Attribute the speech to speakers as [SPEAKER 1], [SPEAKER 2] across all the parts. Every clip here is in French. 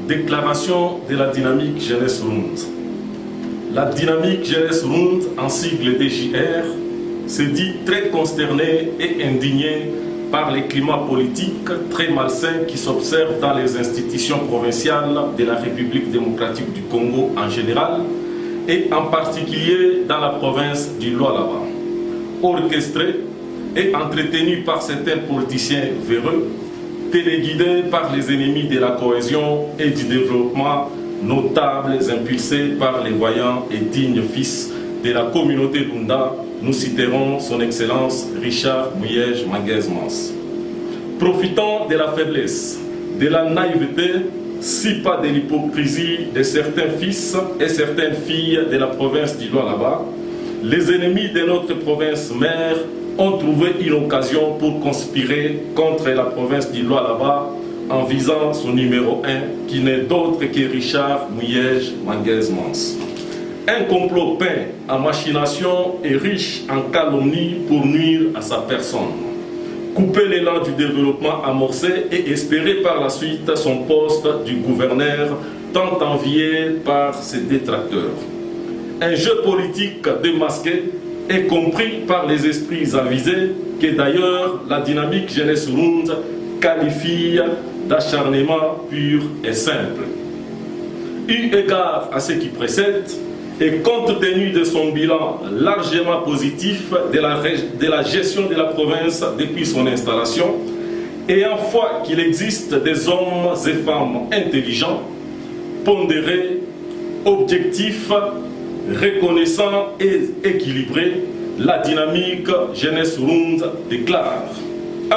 [SPEAKER 1] Déclaration de la dynamique Jeunesse Runde. La dynamique Jeunesse Runde, en sigle DJR, se dit très consternée et indignée par les climats politiques très malsains qui s'observent dans les institutions provinciales de la République démocratique du Congo en général et en particulier dans la province du Lualaba. Orchestrée et entretenue par certains politiciens véreux, téléguidés par les ennemis de la cohésion et du développement notables impulsés par les voyants et dignes fils de la communauté Lunda, nous citerons son Excellence Richard Muyej Manguez-Mans. Profitant de la faiblesse, de la naïveté, si pas de l'hypocrisie de certains fils et certaines filles de la province du Lualaba, les ennemis de notre province mère ont trouvé une occasion pour conspirer contre la province du Lualaba en visant son numéro 1, qui n'est d'autre que Richard Muyej Manguez-Mans. Un complot peint en machination et riche en calomnie pour nuire à sa personne. Couper l'élan du développement amorcé et espérer par la suite son poste du gouverneur, tant envié par ses détracteurs. Un jeu politique démasqué et compris par les esprits avisés que d'ailleurs la dynamique Jeunesse Runde qualifie d'acharnement pur et simple. Eu égard à ce qui précède, et compte tenu de son bilan largement positif de la gestion de la province depuis son installation, ayant foi qu'il existe des hommes et femmes intelligents, pondérés, objectifs, reconnaissants et équilibrés, la dynamique Jeunesse Runde déclare 1.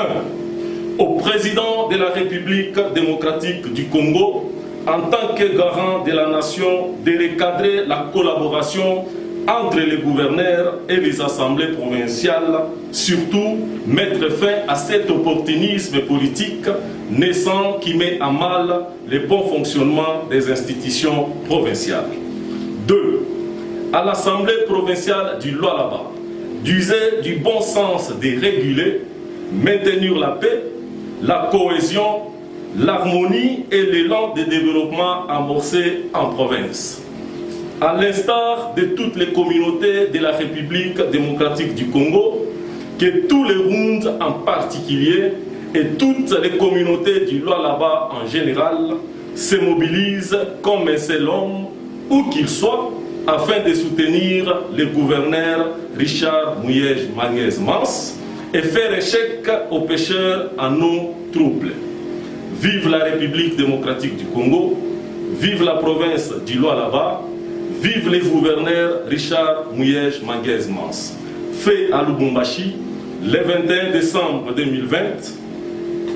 [SPEAKER 1] Au président de la République démocratique du Congo, en tant que garant de la nation, de recadrer la collaboration entre les gouverneurs et les assemblées provinciales, surtout mettre fin à cet opportunisme politique naissant qui met à mal le bon fonctionnement des institutions provinciales. 2. À l'Assemblée provinciale du Lualaba, d'user du bon sens de réguler, maintenir la paix, la cohésion, l'harmonie et l'élan de développement amorcé en province. À l'instar de toutes les communautés de la République démocratique du Congo, que tous les Rundes en particulier et toutes les communautés du Lualaba en général se mobilisent comme un seul homme, où qu'il soit, afin de soutenir le gouverneur Richard Muyej Manguez-Mans et faire échec aux pécheurs en eau trouble. Vive la République démocratique du Congo, vive la province du Lualaba, vive le gouverneur Richard Muyej Manguez-Mans. Fait à Lubumbashi, le 21 décembre 2020,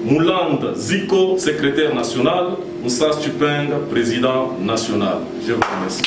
[SPEAKER 1] Mouland Ziko, secrétaire national, Moussa Stupeng, président national. Je vous remercie.